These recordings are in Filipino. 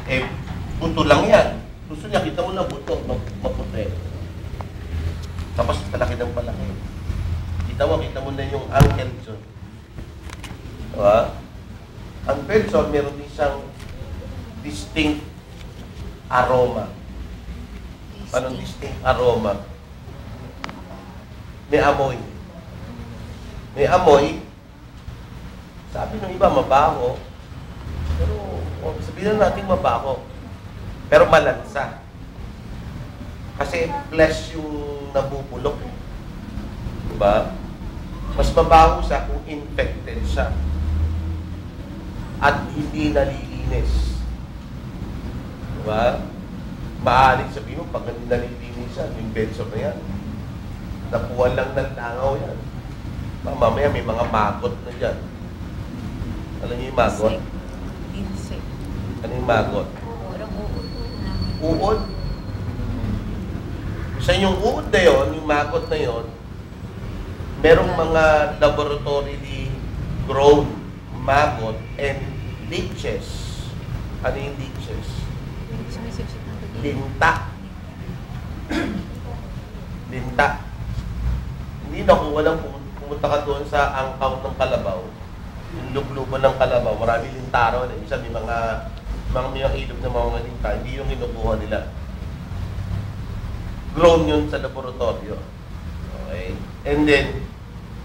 Eh, buto lang yan. Gusto niya, kita mo na buto, maputi. Tapos palaki ng palaki. Kita mo na yung ankle dyan. Diba? Ang Benson, meron din siyang distinct aroma. Anong distinct aroma? May amoy. May amoy. Sabi ng iba, mabaho. Pero, sabihin na natin mabaho. Pero malansa. Kasi flesh yung nabubulok. Diba? Mas mabaho siya kung infected siya. At hindi nalilinis. Diba? Maaaring sabihin mo, pag hindi nalilinis siya, yung Benson na yan. Napuan lang ng langaw yan. Mamaya may mga magot na dyan. Alam niyo yung magot? Insect. Ano yung magot? Walang uod. Uod? Sa yung uod na yun, yung magot na yun, merong mga laboratory grown maggot and leeches. Ano yung leeches? Linta. Linta. Hindi na kung walang pumunta ka doon sa angkaw ng kalabaw, yung lubluban ng kalabaw, marami lintaro na. Isa may mga ilog na mga linta, hindi yung kinukuha nila. Grown yun sa laboratorio. Okay? And then,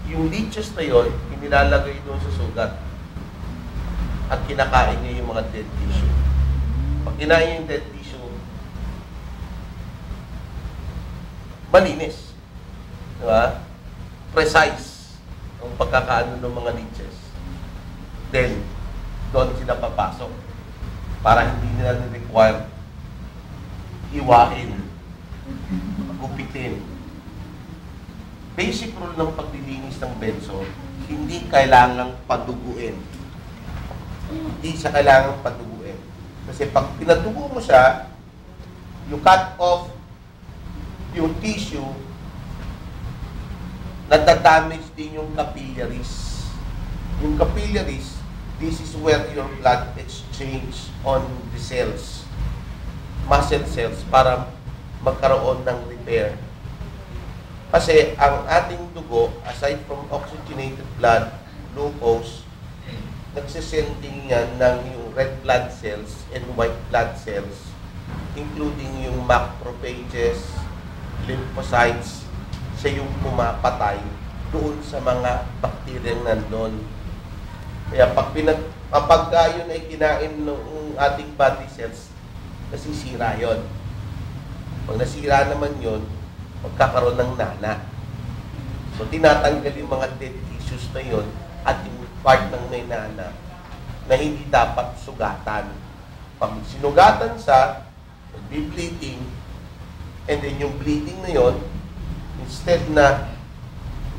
yung leeches na yun, inilalagay doon sa sugat. At kinakain niya yung mga dead tissue. Pag kinain yung dead tissue, malinis. Diba? Precise ang pagkakaano ng mga leeches. Then, doon sila papasok para hindi nila require iwain, gupitin. Basic rule ng paglilinis ng benso, hindi kailangang paduguin. Hindi siya kailangang paduguin. Kasi pag pinadugo mo siya, you cut off yung tissue, nadadamage din yung capillaries. Yung capillaries, this is where your blood exchange on the cells, muscle cells, para magkaroon ng repair. Kasi ang ating dugo, aside from oxygenated blood, glucose, nagsisending yan ng yung red blood cells and white blood cells, including yung macrophages, lymphocytes, siya yung pumapatay doon sa mga bakteryang nandun. Kaya pag yun ay kinain ng ating body cells, nasisira yun. Pag nasira naman yun, magkakaroon ng nana. So, tinatanggal yung mga dead tissues na yun at yung part ng may nana na hindi dapat sugatan. Pag sinugatan sa, mag-bleeding, and then yung bleeding na yun, instead na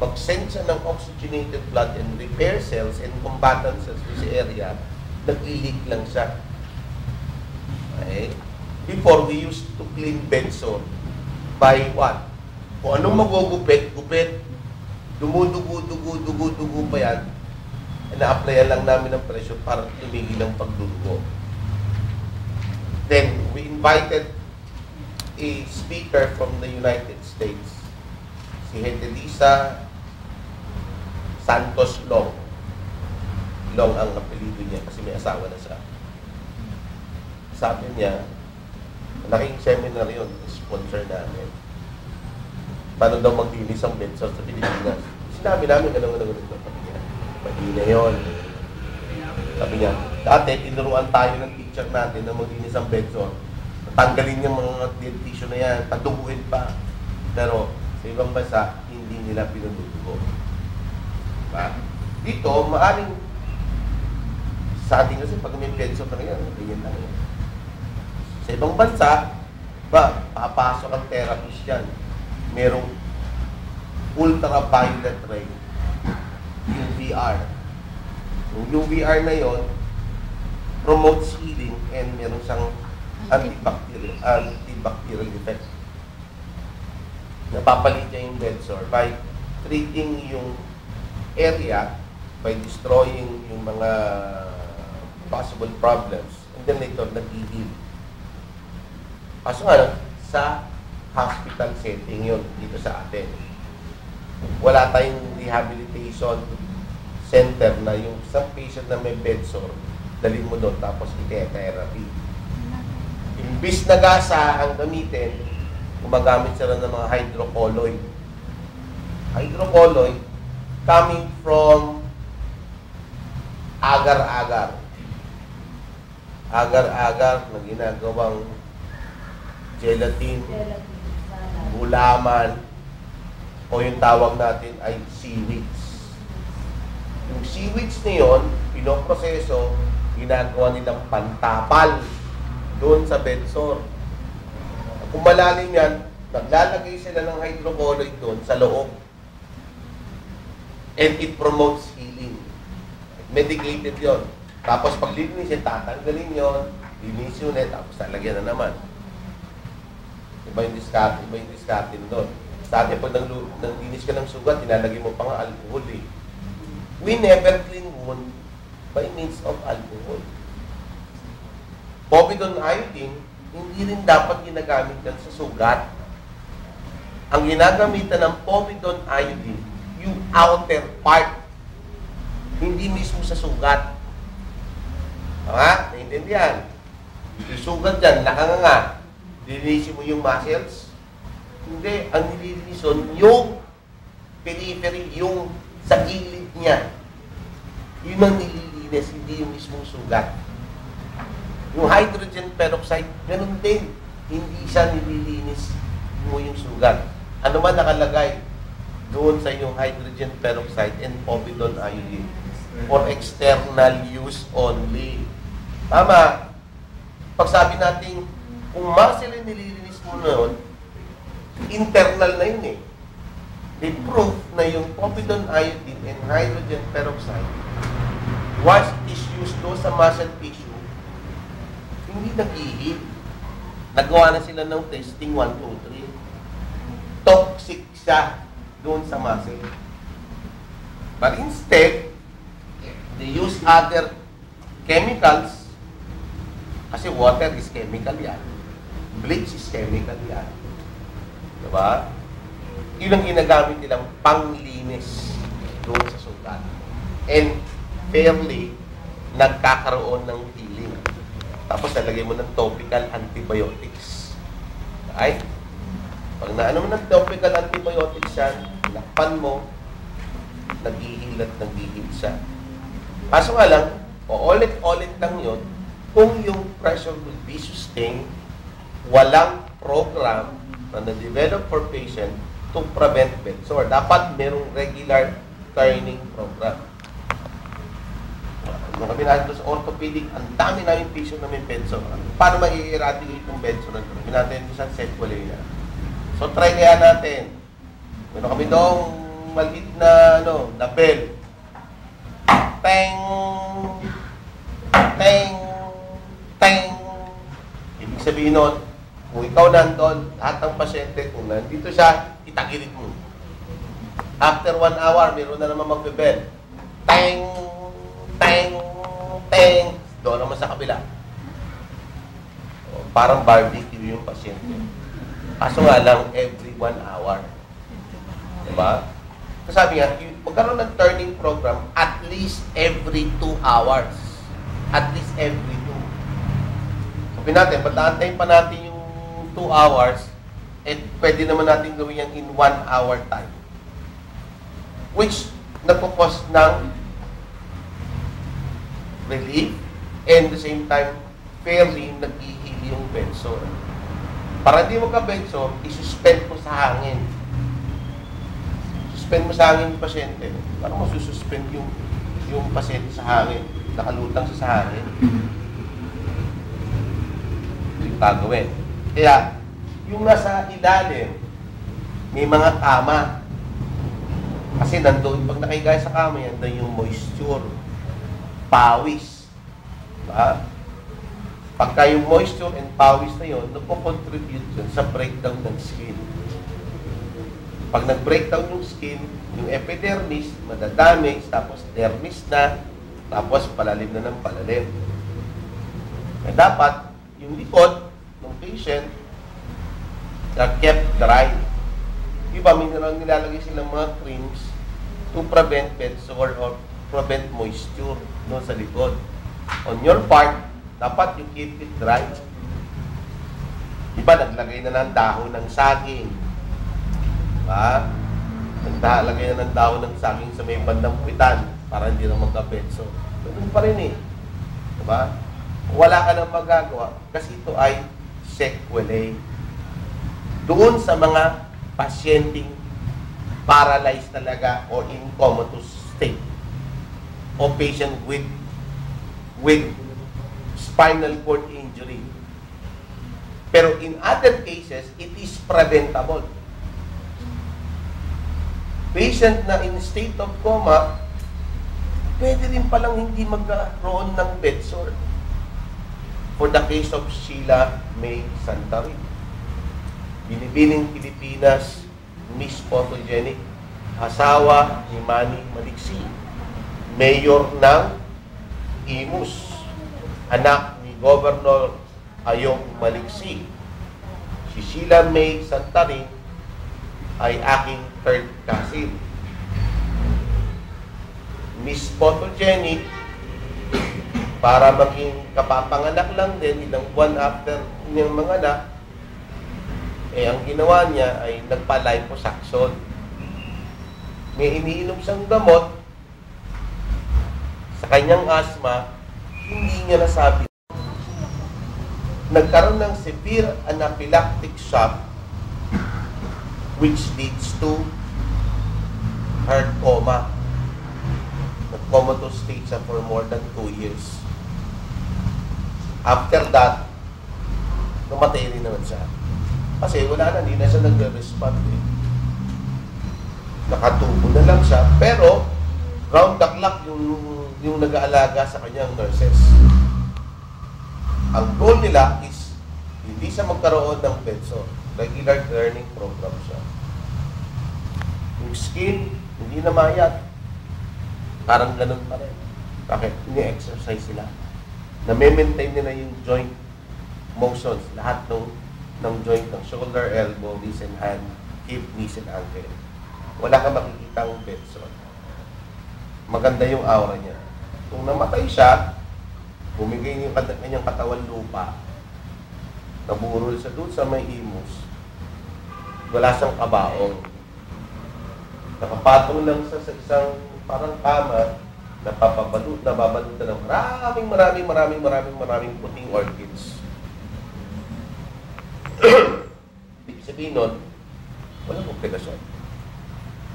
mag-send siya ng oxygenated blood and repair cells and combatant cells sa area, nag-leak lang siya. Okay? Before, we used to clean benzo by what? Kung anong magugupit, gupit, dugo pa yan, na-applyan lang namin ng pressure para tumigil ang pagdudugo. Then, we invited a speaker from the United States, si Hedelisa Santos Long. Long ang apelido niya kasi may asawa na siya. Sabi niya, malaking seminar yun, sponsor namin. Paano daw maglinis ang benzo sa Pilipinas? Sinabi namin, ganun. Sabi niya, mahina yun. Sabi niya, dati, tinuruan tayo ng teacher natin na maglinis ang benzo. Tanggalin yung mga dead tissue na yan, paduguin pa. Pero, sa ibang bansa, hindi nila pinudugo. Diba? Dito, maaring sa atin kasi pag may benzo ka na yan, ganyan lang yan. Sa ibang bansa, papasok ang therapist yan. Merong ultraviolet ray, UVR. Yung UVR na yon promotes healing and meron siyang antibacterial effect. Napapalit niya yung dead sore by treating yung area, by destroying yung mga possible problems, and yung generator nag-i-heal. Kaso nga, sa hospital setting yun, dito sa atin. Wala tayong rehabilitation center na yung isang patient na may bed sore, dalhin mo doon, tapos i-therapy. Imbis na gasa ang gamitin, gumagamit sila ng mga hydrocolloid. Hydrocolloid coming from agar-agar. Agar-agar na ginagawang gelatin, gulaman, o yung tawag natin ay seaweeds. Yung seaweeds na yun, pinoproseso, ginagawa nilang pantapal doon sa bedsore. Kung malalim yan, naglalagay sila ng hydrocolloid doon sa loob. And it promotes healing. Medicated yon. Tapos pag linisin, tatanggalin yon, linisin ulit, tapos lalagyan na naman. Iba yung diskarte doon. Dati pag nanglinis ka ng sugat, nilalagay mo pa nga alcohol eh. We never clean wound by means of alcohol. Povidone iodine, hindi rin dapat ginagamit yan sa sugat. Ang ginagamitan ng povidone iodine, yung outer part, hindi mismo sa sugat. Naintindihan? Yung sugat dyan, nakanganga. Lilinisin mo yung muscles? Hindi. Ang nililinisin, yung periphery, yung sa gilid niya. Yun ang nililinis, hindi yung mismong sugat. Yung hydrogen peroxide, ganun din. Hindi siya nililinis mo yung sugat. Ano man nakalagay doon sa yung hydrogen peroxide and povidone iodine for external use only. Tama. Pag sabi natin, kung muscle yung nililinis mo noon, internal na yun eh. They prove na yung povidone iodine and hydrogen peroxide, once it is used doon sa muscle tissue, hindi nag-i-heal. Nagawa na sila ng testing 1, 2, 3. Toxic siya doon sa muscle. But instead, they use other chemicals. Kasi water is chemical yan. Bleach is chemical yan. Diba? Yun ang ginagamit nilang panglinis doon sa sugat. And fairly, nagkakaroon ng healing. Tapos nalagay mo ng topical antibiotics. Okay? Pag naano mo ng topical antibiotics yan, lakpan mo, nag-i-heal at nag-i-heal siya. Kaso nga lang, paulit-ulit lang yun, kung yung pressure will be sustained, walang program na na-develop for patient to prevent bed sore. Dapat merong regular turning program. Nung kami natin sa orthopedic, ang dami namin patient na may bed sore. Paano ma-eradicate yung bed sore? Kami natin sa sequelae na. So, try kaya natin. Meron kami doong maliit na, na bell. Teng! Teng! Teng! Ibig sabihin nun, kung ikaw nandun, lahat ng pasyente, kung nandito siya, itagirit mo. After 1 hour, meron na naman magbe-bell. Teng! Teng! Teng! Doon naman sa kabila. Parang barbecue yung pasyente. Kaso nga lang, every 1 hour. Diba? So sabi nga, magkaroon ng turning program at least every 2 hours. At least every 2. Sabi natin, pataantayin pa natin yung 2 hours, pwede naman natin gawin yan in 1 hour time. Which, nagpo-cause ng relief and the same time, fairly nag-i-heal yung bed sore. Para hindi mo ka-bed sore, isuspend mo sa hangin. Suspend mo sa hangin yung pasyente. Paano mo sususpend yung pasyente sa hangin? Nakalutang siya sa hangin. Yung gagawin. Kaya, yung nasa ilalim, may mga kama. Kasi nandoon, pag nakikaya sa kama yan, doon yung moisture, pawis. Diba? Pagka yung moisture and pawis na yun, nagpo-contribute yun sa breakdown ng skin. Pag nag-breakdown yung skin, yung epidermis, madadamage, tapos dermis na, tapos palalim na ng palalim. Eh, dapat, yung likod ng patient are kept dry. Diba, may nilalagay silang mga creams to prevent bed sore or prevent moisture doon sa likod. On your part, dapat you keep it dry. Diba, naglagay na ng dahon ng saging. Diba? Naglalagay na ng dahon ng saging sa may bandang puwitan para hindi na magka-bedso. Ganun pa rin eh. Diba? Wala ka nang magagawa kasi ito ay sequelae. Doon sa mga pasyenteng paralyzed talaga o in comatose state o patient with spinal cord injury. Pero in other cases, it is preventable. Patient na in state of coma, pwede rin palang hindi magkaroon ng bed sore. For the case of Sheila May Santarin, binibining Pilipinas, Miss Photogenic, asawa ni Manny Maliksi, mayor ng Imus, anak ni Governor Ayong Maliksi. Si Sheila May Santarin ay aking third cousin. Miss Photogenic, para maging kapapanganak lang din, ilang buwan after niyang manganak, eh, ang ginawa niya ay nagpa-liposuction. May iniinom siyang gamot sa kanyang asthma, hindi niya nasabi. Nagkaroon ng severe anaphylactic shock which leads to heart coma. Nag-comatose state siya for more than 2 years. After that, namatay rin naman siya. Kasi wala na, hindi na siya nag-respond eh. Nakatubo na lang siya. Pero, round the clock yung nag-aalaga sa kanyang nurses. Ang goal nila is hindi siya magkaroon ng PEDSO. Regular learning program siya. Yung skin, hindi na mayat. Parang ganun pa rin. Bakit? Ini-exercise sila. Na-maintain nila yung joint motions. Lahat ng joint ng shoulder, elbow, wrist and hand, hip, knees and ankle. Wala kang makikitang PEDSO. Maganda yung aura niya. Kung namatay siya, bumigay yung kanyang katawan lupa, naburol siya doon sa may imus, wala siyang kabaong. Nakapatong lang siya sa isang parang kama, nababalutan ng maraming puting orchids. Ibig sabihin nun, walang komplikasyon.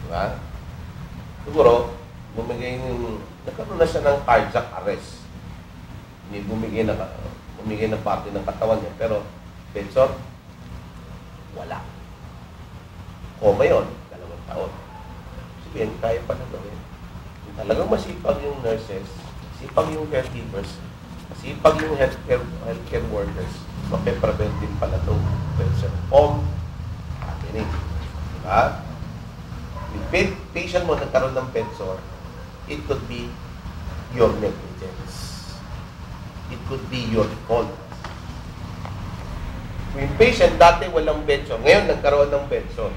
Diba? Siguro, nagkaroon na siya ng cardiac arrest. Hindi bumigay ng parte ng katawan niya. Pero, PEDSO, wala. Coma yun, 2 taon. Sabihin, kaya pa na gawin. Talagang masipag yung nurses, masipag yung caregivers, masipag yung healthcare workers, mape-prevent din pala itong PEDSO. Happening. Diba? Yung patient mo nagkaroon ng PEDSO, it could be your negligence. It could be your fault. Kung yung patient dati walang PEDSO, ngayon nagkaroon ng PEDSO.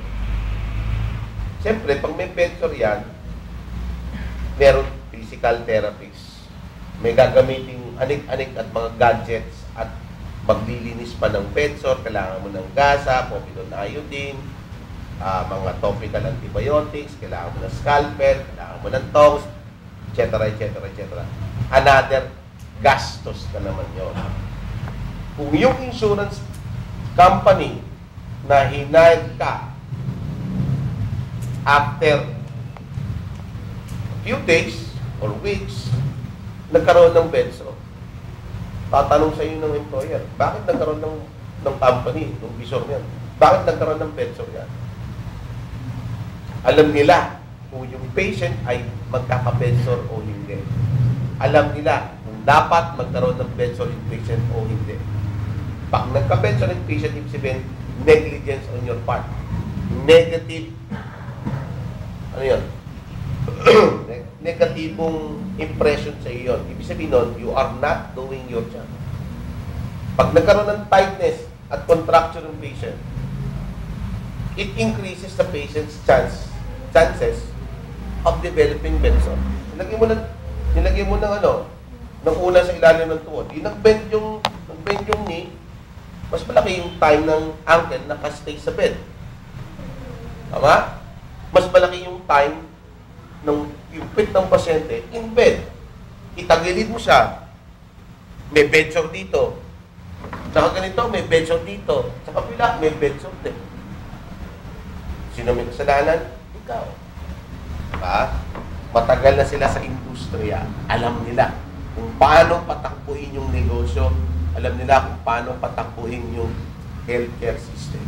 Siyempre, pag may PEDSO yan, meron physical therapies. May gagamiting anik-anik at mga gadgets at maglilinis pa ng PEDSO. Kailangan mo ng gasa, povidone iodine, mga topical antibiotics, kailangan mo ng scalpel, kailangan mo ng tongs, etc. Another gastos na naman yun. Kung yung insurance company na hinayad ka after a few days or weeks, nagkaroon ng PEDSO, tatanong sa iyo ng employer, bakit nagkaroon ng company, ng visor niyan? Bakit nagkaroon ng PEDSO yan? Alam nila kung yung patient ay magkaka-PEDSO o hindi. Alam nila kung dapat magkaroon ng PEDSO yung patient o hindi. Pag nagka-PEDSO ng patient, ibig sabihin, negligence on your part. Negative, ano yun? Negatibong impression sa iyo yun. Ibig sabihin nun, you are not doing your job. Pag nagkaroon ng tightness at contraction ng patient, it increases the patient's chances of developing bend sore. Nilagay mo ng ng una sa ilalim ng tuhod. Di nag-bend yung knee, mas malaki yung time ng ankle na nakastay sa bed. Tama? Mas malaki yung time ng yung fit ng pasyente in bed. Itagilid mo siya. May bed sore dito. Saka ganito, may bed sore dito. Sa kapila, may bed sore din. Sino may kasalanan? Ikaw. Diba? Matagal na sila sa industriya. Alam nila kung paano patakbuhin yung negosyo. Alam nila kung paano patakbuhin yung healthcare system.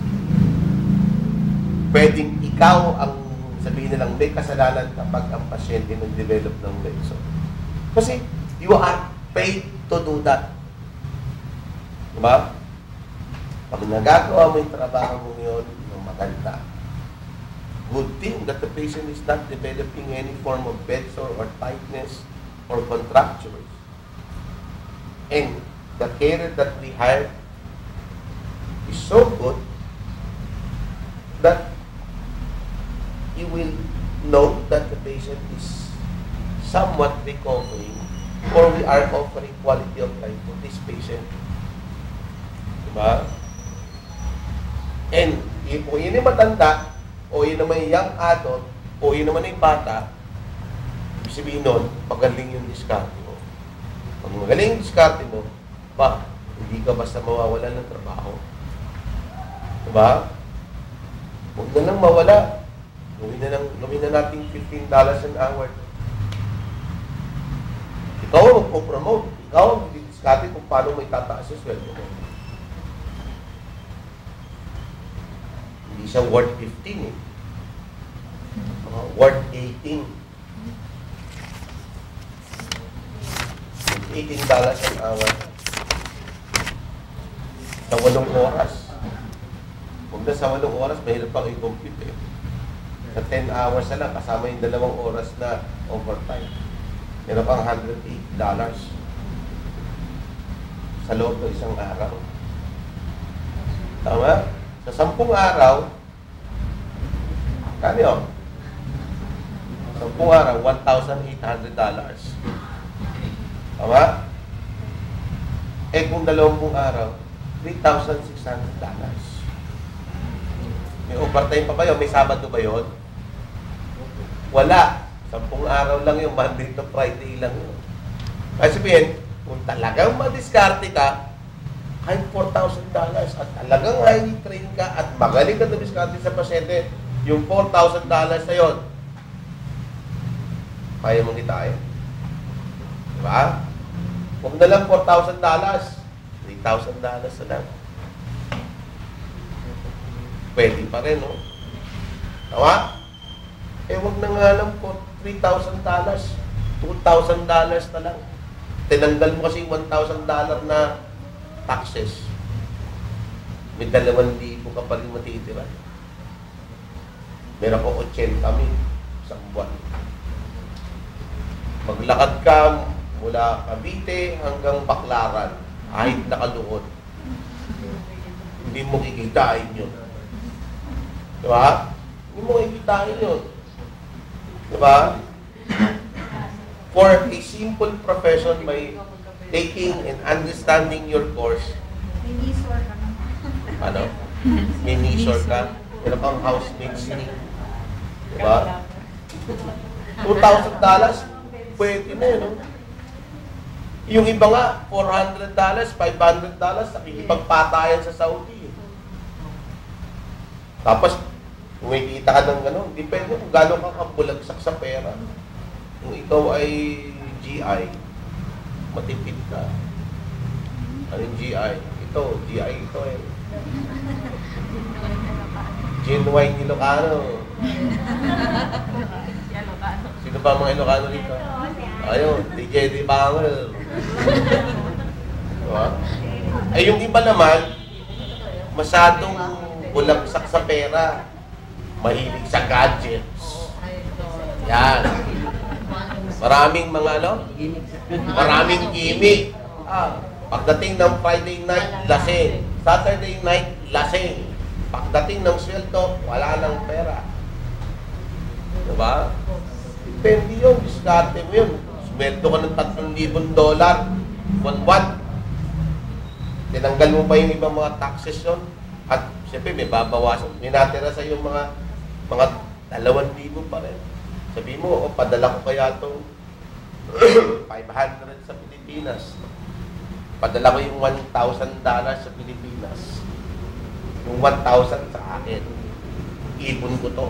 Pwedeng ikaw ang sabihin nilang may kasalanan kapag ang pasyente nag-develop ng leso. Kasi you are paid to do that. Diba? Pag nagagawa mo yung trabaho mo yun, yung maganda. Good thing that the patient is not developing any form of bed sore or tightness or contractures. And the carer that we hire is so good that you will know that the patient is somewhat recovering or we are offering quality of life for this patient. Diba? And if yun yung matanda, o yun naman yung young adult, o yun naman yung bata, ibig sabihin nun, magaling yung diskarte mo. Pag magaling yung diskarte mo, ba, hindi ka basta mawawalan ng trabaho. Diba? Huwag na lang mawala. Gawin na natin $15 an hour. Ikaw ang magpo-promote. Ikaw ang didiskarte kung paano may tataas yung sweldo mo. Hindi siya worth 15 eh. Worth 18. $18 an hour. Sa 8 oras. Kung na sa 8 oras, mahirap pang i-compute eh. Sa 10 hours na lang, kasama yung 2 oras na overtime. Meron pang $108 sa loob ng isang araw. Tama? Sa 10 araw, kano yun? 10 araw, $1,800. Tama? Eh kung 20 araw, $3,600. May overtime pa ba yun? May Sabado ba yun? Wala. 10 araw lang yung Monday to Friday lang yun. Kasi sabihin, kung talagang madiskarte ka, kahit $4,000 at talagang highly train ka at magaling ka dumiskarte sa pasyente, yung $4,000 na yun, kaya mong kitain. Diba? Huwag na lang $4,000, $3,000 na lang. Pwede pa rin, no? Tama? Eh, huwag na nga lang po $3,000, $2,000 na lang. Tinanggal mo kasi $1,000 na taxes. May 2,000 ka pa rin matitira. Meron ko 80,000 isang buwan. Maglakad ka mula Cavite hanggang Baclaran, kahit nakaluhod. Hindi mo kikitain yun. Diba? Hindi mo kikitain yun. Diba? For a simple profession, by taking and understanding your course, May nisor ka naman. ano? May nisor ka. Meron kang housemates ni. Diba? $2,000, pwede na yun, no? Yung iba nga, $400, $500, nakikipagpatayan sa Saudi. Tapos, kumikita ka ng gano'n, depende kung gano'n ka kabulagsak sa pera. Kung ikaw ay GI, matipid ka. Ano yung GI? Ito, GI ito eh. Genuine Ilocano. Sino ba mga Ilocano dito? Ayun, DJ Di Bangel. Diba? Eh yung iba naman, masyadong bulagsak sa pera. Mahilig sa gadgets. Yan. Maraming mga ano? Maraming gimmick. Pagdating ng Friday night, lasing. Saturday night, lasing. Pagdating ng sweldo, wala nang pera. Diba? Depende yun. Diskarte mo yun. Sweldo ka ng $3,000 buwan-buwan. Tinanggal mo pa yung ibang mga taxes yun. At siyempre may babawasan. May natira sa yung mga 2,000 pa rin. Sabi mo, padala ko kaya itong 500 sa Pilipinas. Padala ko yung $1,000 sa Pilipinas. Yung 1,000 sa akin. Ipon ko to.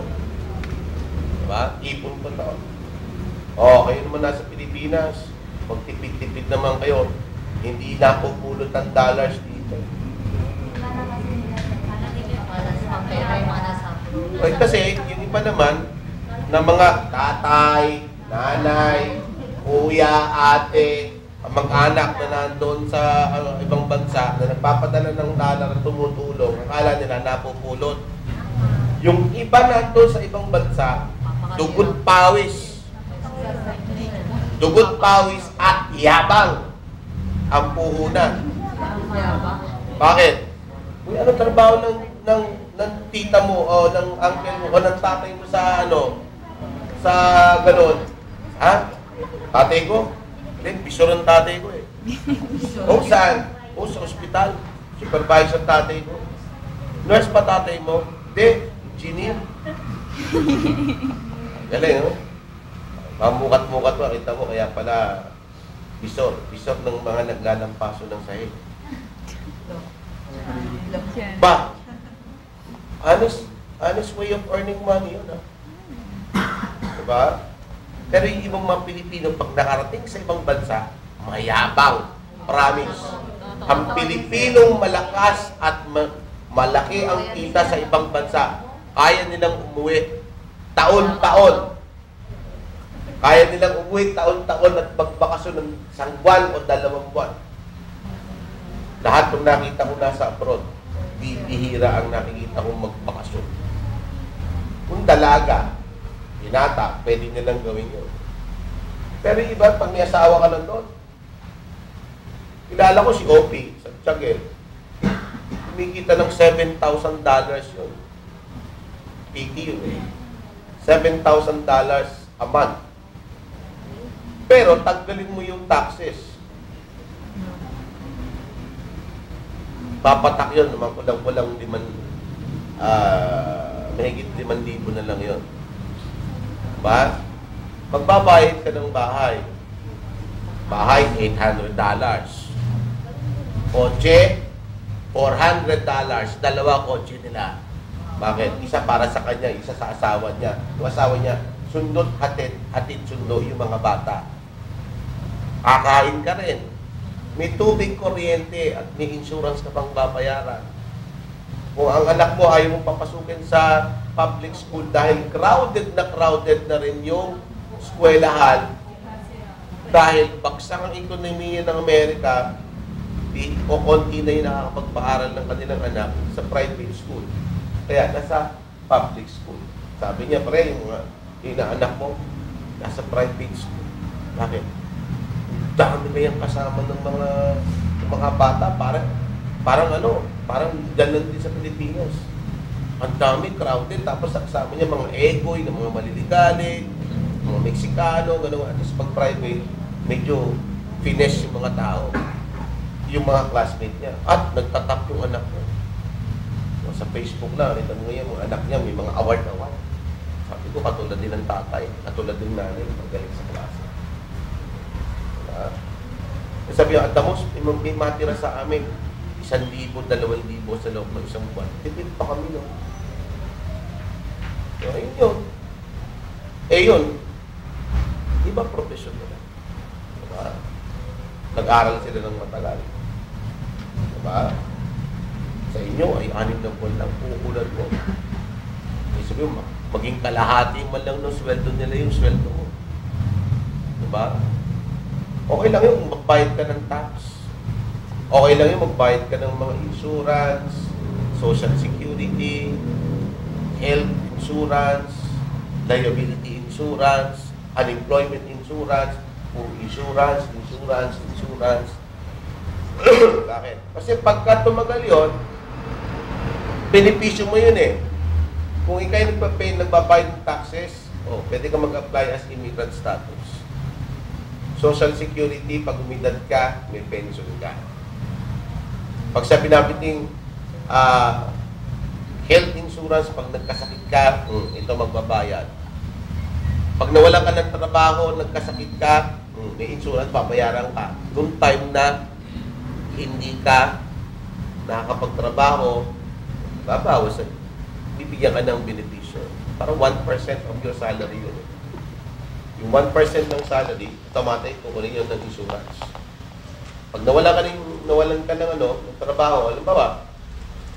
Diba? Ipon ko to. O, kayo naman nasa Pilipinas. Magtipid-tipid naman kayo. Hindi na pupulot ng dollars dito. Okay, kasi yung iba naman na mga tatay, nanay, kuya, ate, mag-anak na nandoon sa ibang bansa na nagpapadala ng dollar at tumutulong, akala nila napupulot. Yung iba nandoon sa ibang bansa, dugot pawis. Dugot pawis at yabang ang puhunan. Bakit? Uy, ano trabaho ng tita mo o ng uncle mo o ng tatay mo sa sa ganon? Ha? Tatay ko? Hindi, piso ng tatay ko eh. O saan? O sa ospital. Supervisor tatay ko. Nurse pa tatay mo? Hindi, engineer. Galing, no? Mamukat-mukat mo, kita mo, kaya pala bisor ng mga naglalampaso ng sahig. Ba? Honest way of earning money yun, ha? Diba? Pero yung ibang mga Pilipino, pag nakarating sa ibang bansa, mayabang. Promise. Ang Pilipinong malakas at malaki ang kita sa ibang bansa, kaya nilang umuwi taon-taon. Kaya nilang umuwi taon-taon at magbakasyon ng 1 buwan o 2 buwan. Lahat ng nakita ko nasa abroad, bibihira ang nakikita kong magbakasyon. Kung dalaga, binata, pwede nilang gawin yun. Pero iba, pag may asawa ka lang doon, kilala ko si Opie sa Tiagel. Kumikita ng $7,000 yun. PT yun eh. $7,000 a month. Pero tanggalin mo yung taxes. Papatak yun, naman kulang-kulang mahigit 5,000 na lang yun. Diba? Magbabayad ka ng bahay. Bahay, $800. Kotse, $400. Dalawa kotse nila. Bakit? Isa para sa kanya, isa sa asawa niya. Yung asawa niya, sundot, hatid sundo yung mga bata. Kakain ka rin. May tubig, kuryente, at may insurance ka pang babayaran. Kung ang anak mo ayaw mong papasukin sa public school dahil crowded na rin yung eskwelahan, dahil bagsak ang ekonomiya ng Amerika, o konti na yung nakakapagpaaral ng kanilang anak sa private school. Kaya nasa public school. Sabi niya, pre, yung anak mo nasa private school. Bakit? Dami na yung kasama ng mga bata. Parang ganun din sa Pilipinas. Ang dami, crowded. Tapos kasama niya mga egoy, mga maliligalig, mga Meksikano, gano'n. At pag private, medyo finesse yung mga tao. Yung mga classmate niya. At nagtatap yung anak niya. Sa Facebook na, ito ngayon, yung anak niya, may mga award-award. Sabi ko, katulad din ng tatay, katulad din nanay, magaling sa klase. Sabi ko, at the most, may matira sa amin, 1,000, 2,000 sa loob ng isang buwan. Tipid pa kami, no? So, ayun yun. Yun, iba profesyon nila. Diba? Nag-aral sila ng matagal. Diba? Sa inyo ay 6 na buwan lang uulan mo. Sabi mo, maging kalahati man lang ng sweldo nila yung sweldo mo. Diba? Okay lang yung magbayad ka ng tax. Okay lang yung magbayad ka ng mga insurance, social security, health insurance, liability insurance, unemployment insurance, insurance. Bakit? Kasi pagka tumagal yun, benepisyo mo yun eh. Kung ikay nagbabayad ng taxes, pwede ka mag-apply as immigrant status. Social Security, pag umidad ka, may pension ka. Pag sabi natin, health insurance, pag nagkasakit ka, ito magbabayad. Pag nawala ka ng trabaho, nagkasakit ka, may insurance, babayaran ka. Noong time na hindi ka nakakapagtrabaho, babawas, bibigyan ka ng benepisyo. Parang 1% of your salary yun. Yung 1% ng salary, automatic, kukunin yun ng insurance. Pag nawalan ka ng trabaho, alam ba,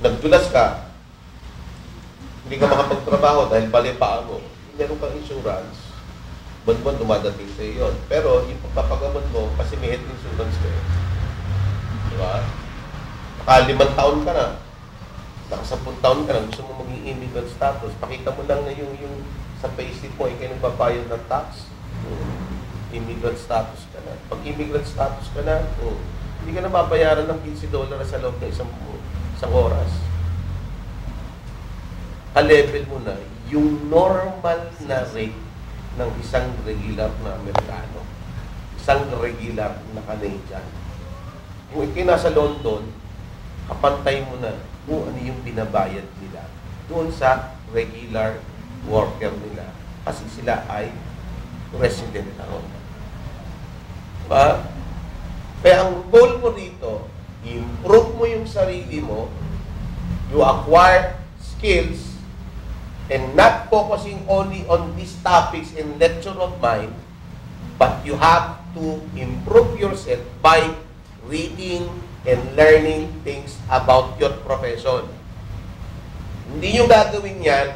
nagdulas ka, hindi ka makapagtrabaho dahil balipaan mo, meron kang insurance, buwan-buwan dumadating sa iyo yun. Pero yung pagpapagamot mo, kasi may health insurance ka eh. Diba? Naka 5 taon ka na, naka 10 taon ka na, gusto mo maging immigrant status, pakita mo lang na yung sa payslip mo, ikay nagbabayad ng tax, immigrant status ka na. Pag immigrant status ka na, hindi ka na babayaran ng $15 sa loob ng isang oras. Ka-level mo na yung normal na rate ng isang regular na Amerikano, isang regular na Canadian. Kung ikay nasa London, kapantay mo na kung ano yung binabayad nila doon sa regular worker nila. Kasi sila ay resident na ron. Diba? Kaya ang goal mo dito, improve mo yung sarili mo, you acquire skills, and not focusing only on these topics in lecture of mine, but you have to improve yourself by reading and learning things about your profession. Hindi nyo gagawin yan,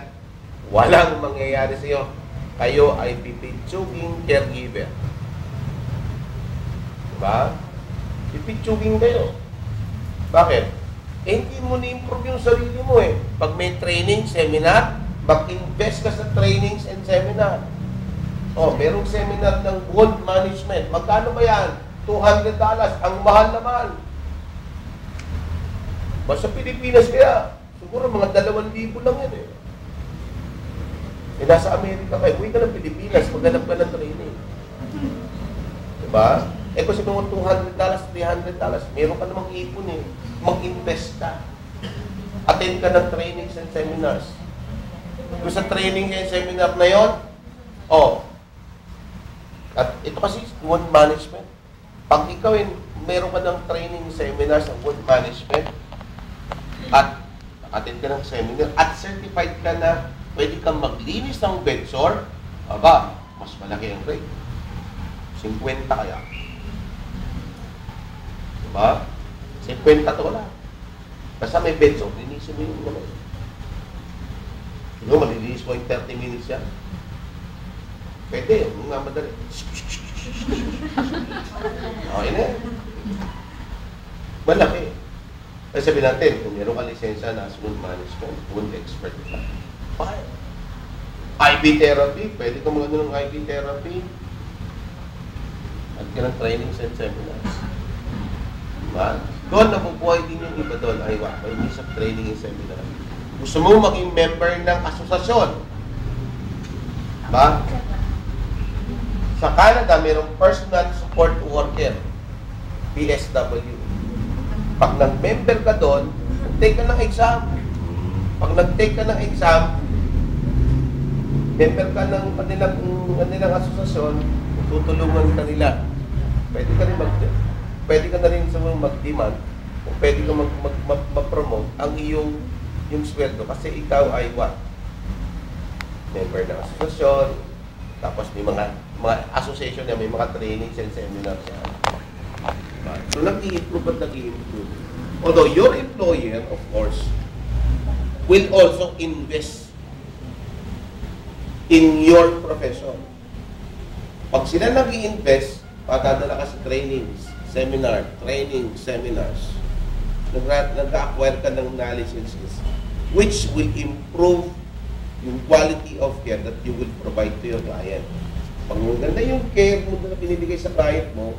walang mangyayari sa iyo. Kayo ay pipitsuging caregiver. Diba? Pipitsuging kayo. Bakit? Hindi mo na-improve yung sarili mo eh. Pag may training, seminar, mag-invest ka sa trainings and seminar. Merong seminar ng gold management. Magkano ba yan? $200. Ang mahal naman. Sa Pilipinas kaya, siguro mga 2,000 lang yan eh. Nasa Amerika kayo, uwi ka ng Pilipinas, maghanap ka ng training. Diba? Kung sabi mo $200, $300, meron ka namang ipon eh. Mag-invest ka. Attend ka ng trainings and seminars. Kung sa training and seminar na yon, at ito kasi wound management. Pag ikaw meron ka ng training seminar sa wound management at attend ka ng seminar at certified ka na pwede kang maglinis ng bedsore, mas malaki ang rate. 50 kaya. Diba? 50 to wala. Basta may bedsore, linisin mo yung naman. Malilinis mo yung 30 minutes yan. Pwede, nga madali. Okay na. Malaki. Kasi sabihin natin, kung meron ka lisensya na wound management, wound expert ka. Fine. IV therapy, pwede ka mga ng IV therapy. At ka ng trainings and seminars. Diba? Doon, nabubuhay din yung iba doon. May isa training and seminar. Gusto mo maging member ng asosasyon. Diba? Sa Canada, mayroong personal support worker. PSW. Pag nag-member ka doon, take ka ng exam. Pag nag-take ka ng exam, member ka ng kanilang asosasyon, tutulungan ka nila. Pwede ka na rin sa mag-demand, o pwede ka mag-promote ang yung sweldo kasi ikaw ay member ng asosasyon, tapos may mga association na may mga trainings and seminars yan. So nag-i-improve at nag-i-improve. Although your employer, of course, will also invest in your profession. Pag sila nag-i-invest, patadala ka sa trainings, seminars, nag-acquire ka ng knowledge and skills, which will improve yung quality of care that you will provide to your client. Pag maganda yung care mo na binibigay sa client mo,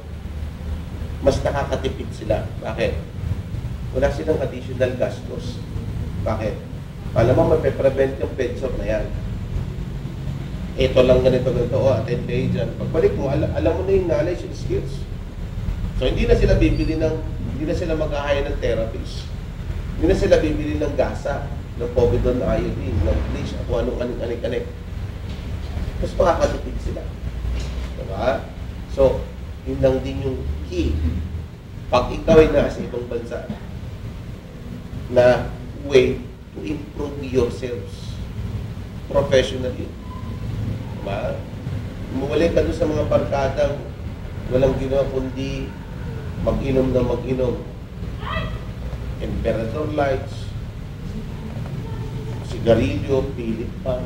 mas nakakatipid sila. Bakit? Wala silang additional gastos. Bakit? Alam mo, mape-prevent yung pedsor na yan. Ito lang ganito, attend kayo dyan. Pagbalik mo, alam mo na yung knowledge and skills. So, hindi na sila mag-hire ng therapist. Hindi na sila bibili ng gasa, ng povidone iodine, ng bleach, at kung anong anik-anik. Mas makakatipid sila. Diba? So, yun lang din yung key. Pag ikaw ay nasa ibang bansa, na way to improve yourselves professionally. Diba? Umuwalay ka doon sa mga barkadang walang ginawa kundi mag-inom na mag-inom. Emperador lights, sigarilyo, pilit pa.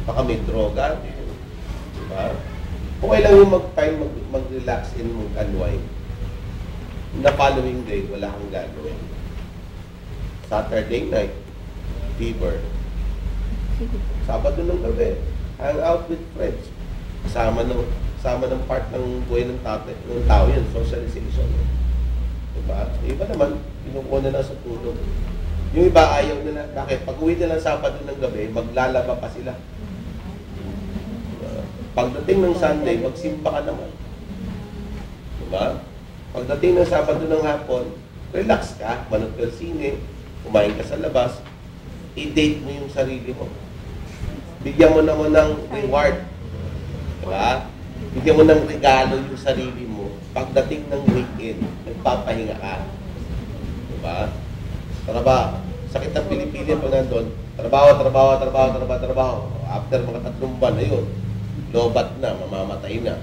Baka may droga. Diba? Okay lang yung mag-relax and mag-unwind. Na following day, wala kang gagawin. Saturday night, fever. Sabado ng gabi, hang out with friends. Kasama ng part ng buhay ng tao yan, socialization. Diba? Yung iba naman, pinukuha na lang sa tulog. Yung iba ayaw nila. Bakit? Pag uwi nila Sabado ng gabi, maglalaba pa sila. Pagdating ng Sunday, magsimba ka naman. Diba? Pagdating ng Sabado ng hapon, relax ka, manood ka sine, kumain ka sa labas, i-date mo yung sarili mo. Bigyan mo naman ng reward. Diba? Bigyan mo ng regalo yung sarili mo. Pagdating ng weekend, nagpapahinga ka. Diba? Trabaho. Sakit ng Pilipinas pag nandun. Trabaho. After mga 3 buwan, ayun. Lobat na, mamamatay na.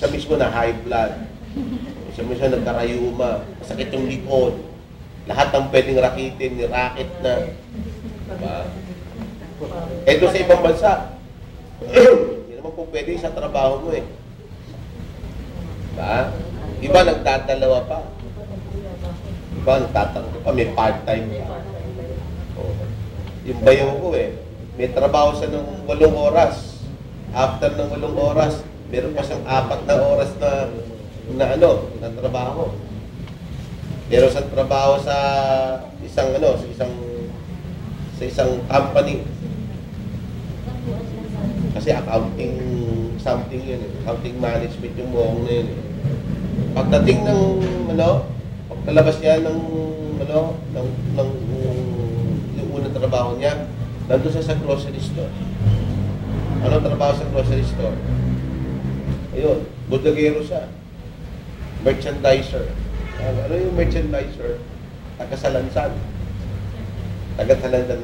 Siya mismo na high blood. Siya mismo nagkarayuma. Masakit yung likod. Lahat ng pwedeng rakitin, racket na. Diba? Ito sa ibang bansa. Hindi naman po pwede sa trabaho mo eh. Diba? Iba nagdadalawa pa. Iba nagtatanong pa, may part-time pa. Oh. Yung bayo ko eh, may trabaho siya ng 8 oras. After ng 8 oras, meron pa siyang 4 na oras na trabaho. Meron siyang trabaho sa isang company. Kasi accounting something yun eh. Accounting management yung mukhang na yun eh. Pagdating ng pagkalabas niya ng yung unang trabaho niya, nandun siya sa grocery store. Anong trabaho sa grocery store? Ayun, bodegero siya. Merchandiser. Ano yung merchandiser? Tagasalansan. Tagasalansan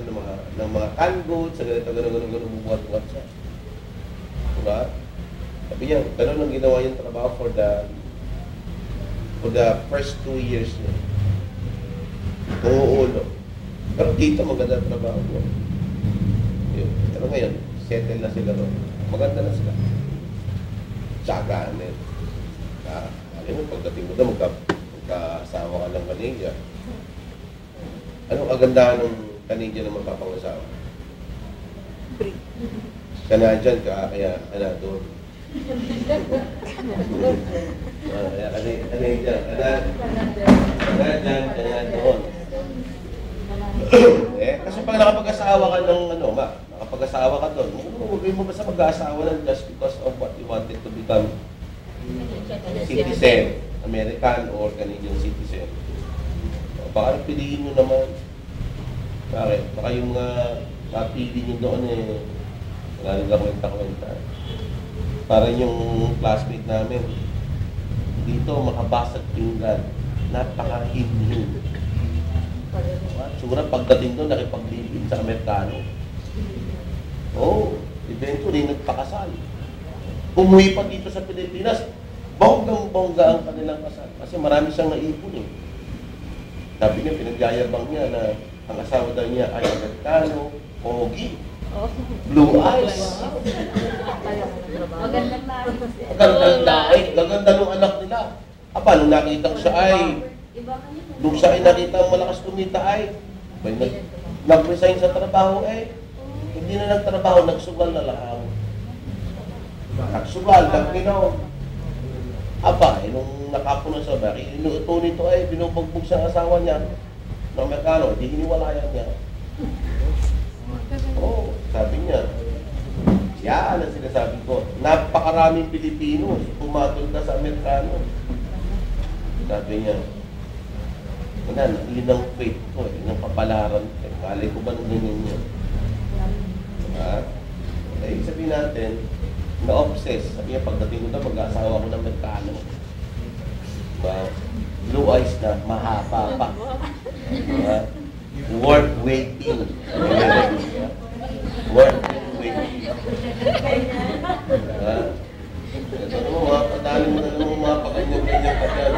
ng mga canned goods, sa ganito, ganun, buhat-buhat siya. Diba? Sabi niya, ganun ang ginawa yung trabaho for the first 2 years niya. Umuulo. Pero dito maganda ang trabaho mo. Pero ngayon, settle na sila ron. Maganda na sila. Tsagaan eh. Alam mo, pagdating mo na, magka-asawa ka ng Canadian. Anong kagandahan ng Canadian na magpapangasawa? Free. Canadian ka, kaya doon. Canadian doon. Kasi pag nakapag-asawa ka ng nakapag-asawa ka doon, huwag mo basta mag-asawa lang just because of what you wanted to become citizen, American or Canadian citizen. Baka piliin nyo naman. Bakit? Baka yung mga napili nyo doon wala nila kwenta-kwenta. Parang yung classmate namin, dito makabasag pinggan, napaka-hidden. Siguro pagdating doon, nakipaglibin sa Amerikano. Eventually, nagpakasal. Umuwi pa dito sa Pilipinas, bonggang-bongga ang kanilang kasal. Kasi marami siyang naipon eh. Sabi niya, pinagyayabang niya na ang asawa daw niya ay Amerikano, pogi, blue eyes. Magandang lahat. Magandang lahat. Gaganda ng anak nila. Nung nakita ko siya nung siya ay nakita malakas kumita nag-resign sa trabaho hindi na nagtrabaho, nagsugal na lang. Nagsugal, nagpinaw. Aba, nung nakapuno sa baki, inuuto nito ay binubugbog sa asawa niya ng Mercano, di hiniwalayan niya. Oo, sabi niya. Yan ang sinasabi ko. Napakaraming Pilipino pumatol na sa Amerikano. Sabi niya, yun ang faith ko, yun ang papalaran ko. Malay ko ba nang ganyan niya? Diba? Ibig sabihin natin, na-obsess. Sabi niya, pagdating ko na, mag-asawa ko ng Amerikano. Diba? Blue eyes na, mahaba pa. Diba? Worth waiting. Worth waiting. Diba? Ito naman, mga padali mo na naman mga pakanyang-kanyang ka dyan.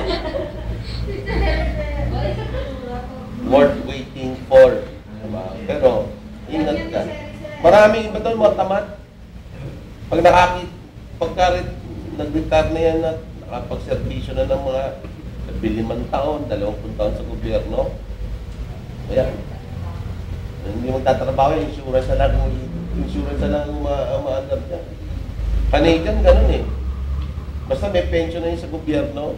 Worth waiting for. Diba? Pero, ingat ka. Maraming iba doon, mga tamad. Pag pagka nag-retire na yan at nakapag-servisyo na ng mga 5 taon, 20 taon sa gobyerno, kaya, hindi magtatrabaho yung insurance na lang ma-under niya. Canadian, ganun eh. Basta may pension na yun sa gobyerno,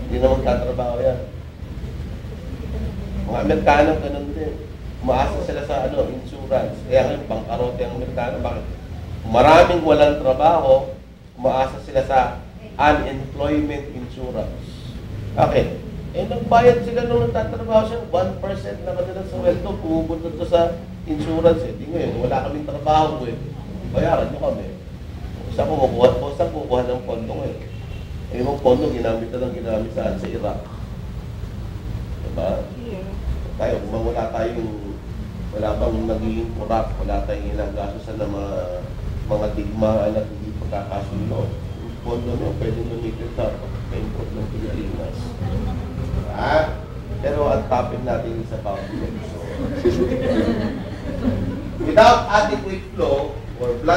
hindi na magtatrabaho yan. Mga Amerikano, ganun din. Umaasa sila sa insurance. Kaya ngayon, bangkarote ang Amerikano. Bakit? Maraming walang trabaho, umaasa sila sa unemployment insurance. Okay. Nagbayad sila nung nagtatrabaho siya, 1% na kanila sa weldo, pumupunta to sa insurance eh. Di ngayon, wala kaming trabaho eh. Bayaran nyo kami. Saan kukuha ng pondo eh. Yung pondo, ginamit na lang ginamit sa Iraq. Diba? Yeah. Tayo, kung wala pang naging corrupt, wala tayong inagasosan ng mga digmaan at hindi pagkakasundo. Yung pondo nyo, pwede lumitin sa pag-import ng Pilipinas. Pero ang topic natin is about flow. Without adequate flow or blood